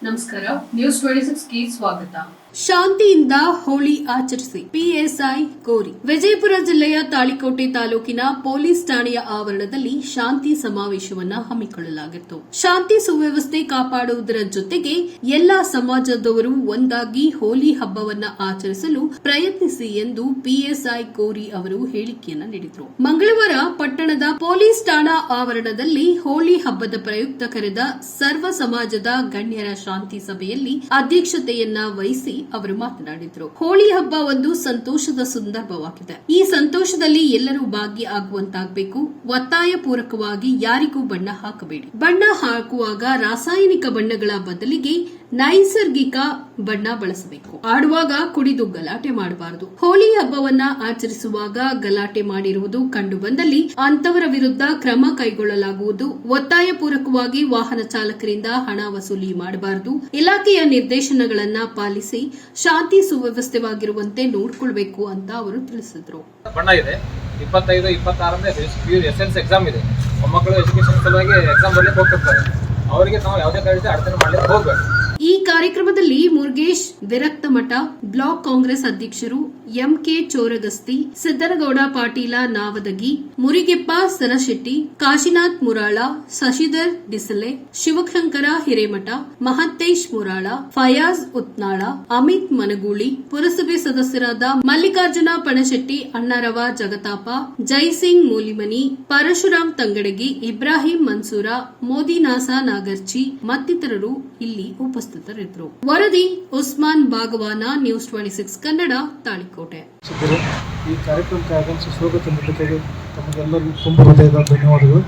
ನಮಸ್ಕಾರ, ನ್ಯೂಸ್ 26 ಗೆ ಸ್ವಾಗತ. ಶಾಂತಿಯಿಂದ ಹೋಳಿ ಆಚರಿಸಿ ಪಿಎಸ್ಐ ಕೋರಿ. ವಿಜಯಪುರ ಜಿಲ್ಲೆಯ ತಾಳಿಕೋಟೆ ತಾಲೂಕಿನ ಪೊಲೀಸ್ ಠಾಣೆಯ ಆವರಣದಲ್ಲಿ ಶಾಂತಿ ಸಮಾವೇಶವನ್ನ ಹಮ್ಮಿಕೊಳ್ಳಲಾಗಿತ್ತು. ಶಾಂತಿ ಸುವ್ಯವಸ್ಥೆ ಕಾಪಾಡುವುದರ ಜೊತೆಗೆ ಎಲ್ಲಾ ಸಮಾಜದವರು ಒಂದಾಗಿ ಹೋಳಿ ಹಬ್ಬವನ್ನ ಆಚರಿಸಲು ಪ್ರಯತ್ನಿಸಿ ಎಂದು ಪಿಎಸ್ಐ ಕೋರಿ ಅವರು ಹೇಳಿಕೆಯನ್ನ ನೀಡಿದರು. ಮಂಗಳವಾರ ಪಟ್ಟಣದ ಪೊಲೀಸ್ ಠಾಣಾ ಆವರಣದಲ್ಲಿ ಹೋಳಿ ಹಬ್ಬದ ಪ್ರಯುಕ್ತ ಕರೆದ ಸರ್ವ ಸಮಾಜದ ಗಣ್ಯರ ಶಾಂತಿ ಸಭೆಯಲ್ಲಿ ಅಧ್ಯಕ್ಷತೆಯನ್ನ ವಹಿಸಿ ಅವರು ಮಾತನಾಡಿದರು. ಹೋಳಿ ಹಬ್ಬ ಒಂದು ಸಂತೋಷದ ಸಂದರ್ಭವಾಗಿದೆ. ಈ ಸಂತೋಷದಲ್ಲಿ ಎಲ್ಲರೂ ಭಾಗಿಯಾಗುವಂತಾಗಬೇಕು. ಒತ್ತಾಯ ಪೂರ್ವಕವಾಗಿ ಯಾರಿಗೂ ಬಣ್ಣ ಹಾಕಬೇಡಿ. ಬಣ್ಣ ಹಾಕುವಾಗ ರಾಸಾಯನಿಕ ಬಣ್ಣಗಳ ಬದಲಿಗೆ ನೈಸರ್ಗಿಕ ಬಣ್ಣ ಬಳಸಬೇಕು. ಆಡುವಾಗ ಕುಡಿದು ಗಲಾಟೆ ಮಾಡಬಾರದು. ಹೋಳಿ ಹಬ್ಬವನ್ನ ಆಚರಿಸುವಾಗ ಗಲಾಟೆ ಮಾಡಿರುವುದು ಕಂಡು ಬಂದಲ್ಲಿ ಅಂತವರ ವಿರುದ್ಧ ಕ್ರಮ ಕೈಗೊಳ್ಳಲಾಗುವುದು. ಒತ್ತಾಯ ಪೂರ್ವಕವಾಗಿ ವಾಹನ ಚಾಲಕರಿಂದ ಹಣ ವಸೂಲಿ ಮಾಡಬಾರದು. ಇಲಾಖೆಯ ನಿರ್ದೇಶನಗಳನ್ನ ಪಾಲಿಸಿ ಶಾಂತಿ ಸುವ್ಯವಸ್ಥೆವಾಗಿರುವಂತೆ ನೋಡಿಕೊಳ್ಳಬೇಕು ಅಂತ ಅವರು ತಿಳಿಸಿದರು. ಬಣ್ಣ ಇದೆ 25-26 ಎಸ್ಎಲ್ಸಿ ಎಕ್ಸಾಮ್ ಇದೆ. ಮಕ್ಕಳು ಎಜುಕೇಶನ್ ಸಲುವಾಗಿ ಎಕ್ಸಾಮ್ ಬರಲಿಕ್ಕೆ ಹೋಗ್ತಿರ್ತಾರೆ. ಅವರಿಗೆ ನಾವು ಯಾವುದೇ ಕಾರಣಕ್ಕೆ ಅಡಚಣೆ ಮಾಡಲಿಕ್ಕೆ ಹೋಗಬೇಕು. ಈ ಕಾರ್ಯಕ್ರಮದಲ್ಲಿ ಮುರುಗೇಶ್ ವಿರಕ್ತಮಠ ಬ್ಲಾಕ್ ಕಾಂಗ್ರೆಸ್ ಅಧ್ಯಕ್ಷರು ಎಂಕೆ ಚೋರಗಸ್ತಿ, ಸಿದ್ದರಗೌಡ ಪಾಟೀಲ ನಾವದಗಿ, ಮುರಿಗೆಪ್ಪ ಸರಶೆಟ್ಟಿ, ಕಾಶಿನಾಥ್ ಮುರಾಳ, ಶಶಿಧರ್ ಬಿಸಲೆ, ಶಿವಶಂಕರ ಹಿರೇಮಠ, ಮಹಂತೇಶ್ ಮುರಾಳ, ಫಯಾಜ್ ಉತ್ನಾಳ, ಅಮಿತ್ ಮನಗೂಳಿ, ಪುರಸಭೆ ಸದಸ್ಯರಾದ ಮಲ್ಲಿಕಾರ್ಜುನ ಪಣಶೆಟ್ಟಿ, ಅಣ್ಣಾರವ ಜಗತಾಪ, ಜೈಸಿಂಗ್ ಮೂಲಿಮನಿ, ಪರಶುರಾಮ್ ತಂಗಡಗಿ, ಇಬ್ರಾಹಿಂ ಮನ್ಸೂರ, ಮೋದಿನಾಸಾ ನಾಗರ್ಚಿ ಮತ್ತಿತರರು ಇಲ್ಲಿ ಉಪಸ್ಥಿತರಿದ್ದರು. ವರದಿ ಉಸ್ಮಾನ್ ಬಾಗವಾನ, ನ್ಯೂಸ್ 26 ಕನ್ನಡ, ತಾಳಿಕೋಟೆ. ಈ ಕಾರ್ಯಕ್ರಮಕ್ಕೆ ಆಗಮಿಸಿ ಸ್ವಾಗತ ನೀಡಿದ್ದಕ್ಕೆ ತಮಗೆಲ್ಲರಿಗೂ ತುಂಬ ಹೃದಯದ ಧನ್ಯವಾದಗಳು.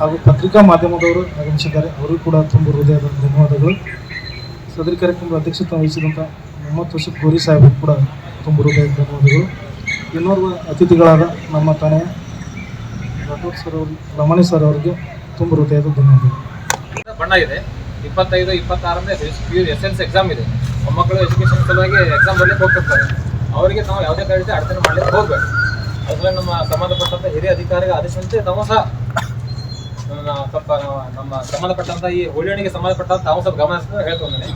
ಹಾಗೂ ಪತ್ರಿಕಾ ಮಾಧ್ಯಮದವರು ಆಗಮಿಸಿದ್ದಾರೆ, ಅವರಿಗೂ ಕೂಡ ತುಂಬ ಹೃದಯದ ಧನ್ಯವಾದಗಳು. ಸದರಿ ಕಾರ್ಯಕ್ರಮದ ಅಧ್ಯಕ್ಷತೆ ವಹಿಸಿದಂಥ ಮೊಹಮ್ಮದ್ ತೌಸಿಫ್ ಗೋರಿ ಸಾಹೇಬರು ಕೂಡ ತುಂಬ ಹೃದಯದ ಧನ್ಯವಾದಗಳು. ಇನ್ನೋರ್ವ ಅತಿಥಿಗಳಾದ ನಮ್ಮ ಠಾಣೆಯ ರಾಠೋಡ್ ಸರ್ ಅವರು, ರಮಣಿ ಸರ್ ಅವರಿಗೆ ತುಂಬ ಹೃದಯದ ಧನ್ಯವಾದಗಳು. ಬಣ್ಣ ಇದೆ 25-26 ಎಸ್ಎಲ್ಸಿ ಎಕ್ಸಾಮ್ ಇದೆ. ಮಕ್ಕಳು ಎಜುಕೇಶನ್ ಸಲುವಾಗಿ ಎಕ್ಸಾಮ್ ಬರಲಿಕ್ಕೆ ಹೋಗ್ತಿರ್ತಾರೆ. ಅವರಿಗೆ ನಾವು ಯಾವುದೇ ಕಾರಣಕ್ಕೆ ಅಡಚಣೆ ಮಾಡಲಿಕ್ಕೆ ಹೋಗಬೇಕು. ಅದರಲ್ಲಿ ನಮ್ಮ ಸಂಬಂಧಪಟ್ಟಂತ ಹಿರಿಯ ಅಧಿಕಾರಿಗಳ ಆದೇಶದಂತೆ ನಾವು ಸಹ ಸ್ವಲ್ಪ ನಮ್ಮ ಸಂಬಂಧಪಟ್ಟಂತ ಈ ಹೋಳಿಗೆ ಸಂಬಂಧಪಟ್ಟಂತ ತಾವು ಸ್ವಲ್ಪ ಗಮನ ಹೇಳ್ತೊಂದೇನೆ.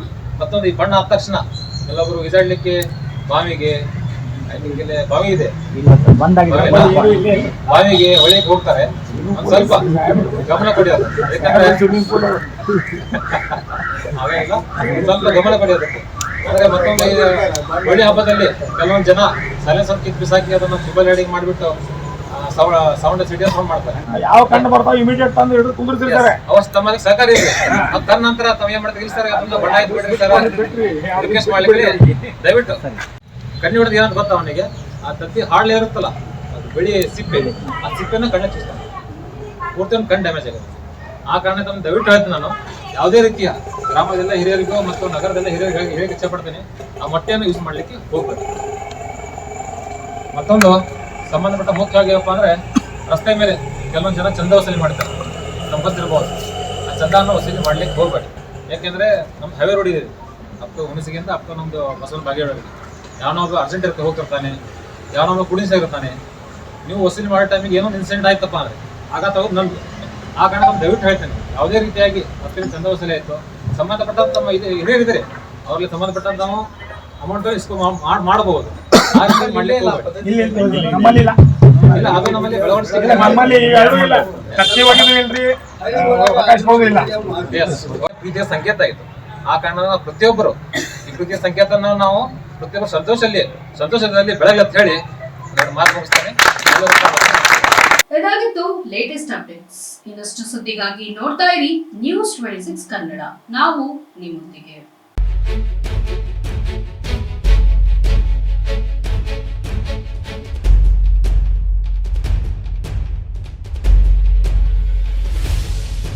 ಮತ್ತೊಂದು ಈ ಬಣ್ಣ ಆದ ತಕ್ಷಣ ಎಲ್ಲೊಬ್ಬರು ಈಜಾಡ್ಲಿಕ್ಕೆ ಬಾವಿಗೆ ಬಾವಿ ಇದೆ, ಬಾವಿಗೆ ಹೊಳೆಗೆ ಹೋಗ್ತಾರೆ. ಒಂದು ಸ್ವಲ್ಪ ಗಮನ ಕೊಡೋದು, ಯಾಕಂದ್ರೆ ಅವೆಲ್ಲ ಸ್ವಲ್ಪ ಗಮನ ಕೊಡೋದಕ್ಕೆ. ಅಂದ್ರೆ ಮತ್ತೊಂದು ಹೋಳಿ ಹಬ್ಬದಲ್ಲಿ ಕೆಲವೊಂದು ಜನ ಸೈಲೆನ್ಸರ್ ಕಿತ್ ಬಿಸಾಕಿ ಅದನ್ನು ಟ್ರಿಬಲ್ ರೈಡಿಂಗ್ ಮಾಡಿಬಿಟ್ಟು ಸೌಂಡ್ ಸಿಡಿಯೋ ಸೌಂಡ್ ಮಾಡ್ತಾರೆ. ಯಾವ ಕಂಡು ಬರ್ತಾವ ಇಮಿಡಿಯೇಟ್ ತಂದು ಹಿಡಿದು ಕುಂದಿರ್ತಿರ್ತಾರೆ. ಅವಶ್ಯ ತಮಗೆ ಸಹಕಾರ ಇದೆ. ತನ್ನ ನಂತರ ತಾವು ಏನ್ ಮಾಡ್ತಾರೆ, ಇಲ್ಲ ಸರ್ ಅದೊಂದು ಬಣ್ಣ ಆಯ್ತು ಬಿಡ್ರಿ ಸರ್ ರಿಕ್ವೆಸ್ಟ್ ಮಾಡ್ಲಿಕ್ಕೆ ದಯವಿಟ್ಟು ಕಣ್ಣು ಹಿಡಿದು ಏನಂತ ಗೊತ್ತ ಅವನಿಗೆ, ಆ ತತ್ತಿ ಹಾಳ್ಲೆ ಇರುತ್ತಲ್ಲ, ಅದು ಬಿಳಿ ಸಿಪ್ಪೆ, ಆ ಸಿಪ್ಪೆನ ಕಣ್ಣ ಚುಚ್ತಾನೆ, ಪೂರ್ತಿ ಒಂದು ಕಣ್ಣು ಡ್ಯಾಮೇಜ್ ಆಗುತ್ತೆ. ಆ ಕಾರಣ ತಮ್ಮ ದಯವಿಟ್ಟು ಹೇಳ್ತೀನಿ, ನಾನು ಯಾವುದೇ ರೀತಿಯ ಗ್ರಾಮದೆಲ್ಲ ಹಿರಿಯರಿಗೂ ಮತ್ತು ನಗರದೆಲ್ಲ ಹಿರಿಯರಿಗೆ ಹೇಗೆ ಇಚ್ಛೆಪಡ್ತೀನಿ, ಆ ಮೊಟ್ಟೆಯನ್ನು ಯೂಸ್ ಮಾಡ್ಲಿಕ್ಕೆ ಹೋಗ್ಬೇಕು. ಮತ್ತೊಂದು ಸಂಬಂಧಪಟ್ಟ ಮುಖ್ಯವಾಗಿ ಏನಪ್ಪ ಅಂದ್ರೆ, ರಸ್ತೆ ಮೇಲೆ ಕೆಲವೊಂದು ಜನ ಚಂದ ವಸೂಲಿ ಮಾಡ್ತಾರೆ, ನಮ್ಗೆ ಗೊತ್ತಿರ್ಬೋದು. ಆ ಚಂದವನ್ನು ವಸೂಲಿ ಮಾಡ್ಲಿಕ್ಕೆ ಹೋಗ್ಬೇಡಿ. ಯಾಕೆಂದ್ರೆ ನಮ್ಮ ಹೈವೇ ರೋಡ್ ಇದೆ, ಅಪ್ ಟು ಹುಣಸಿಗಿಂತ ಅಪ್ ಟು ನಮ್ದು ಬಸವನ ಬಾಗೇವಾಡಿ. ಯಾವನೊಬ್ಬ ಅರ್ಜೆಂಟ್ ಇರ್ತಾ ಹೋಗ್ತಿರ್ತಾನೆ, ಯಾವನೊಬ್ಬ ಕುಡಿಸಾಗಿರ್ತಾನೆ. ನೀವು ವಸೂಲಿ ಮಾಡೋ ಟೈಮಿಗೆ ಏನೋ ಇನ್ಸಿಡೆಂಟ್ ಆಯ್ತಪ್ಪ ಅಂದ್ರೆ ಆಗ ತಗೋದು ನಂದು. ಆ ಕಾರಣ ನಾನು ದಯವಿಟ್ಟು ಹೇಳ್ತೇನೆ, ಯಾವುದೇ ರೀತಿಯಾಗಿ ಮತ್ತೆ ಚಂದ ವಸೂಲಿ ಆಯಿತು ಸಂಬಂಧಪಟ್ಟಂತ ತಮ್ಮ ಹಿರಿಯರಿದ್ರೆ ಅವ್ರಿಗೆ ಸಂಬಂಧಪಟ್ಟಂತ ನಾವು ಅಮೌಂಟ್ ಮಾಡಬಹುದು. ಆ ರೀತಿ ಮಾಡ್ಲಿಕ್ಕೆ ಇಲ್ಲ, ಅದು ನಮ್ಮಲ್ಲಿ ಪ್ರೀತಿಯ ಸಂಕೇತ ಆಯಿತು. ಆ ಕಾರಣ ಪ್ರತಿಯೊಬ್ಬರು ಈ ಪ್ರೀತಿಯ ಸಂಕೇತ ನಾವು ಪ್ರತಿಯೊಬ್ಬರು ಸಂತೋಷದಲ್ಲಿ ಬೆಳಗ್ಗೆ ಅಂತ ಹೇಳಿ ಮಾತು ಮುಗಿಸ್ತೇನೆ. ಇದಾಗಿತ್ತು ಲೇಟೆಸ್ಟ್ ಅಪ್ಡೇಟ್ಸ್. ಇನ್ನಷ್ಟು ಸುದ್ದಿಗಾಗಿ ನೋಡ್ತಾ ಇರಿ ನ್ಯೂಸ್ 26 ಕನ್ನಡ. ನಾವು ನಿಮ್ಮೊಂದಿಗೆ.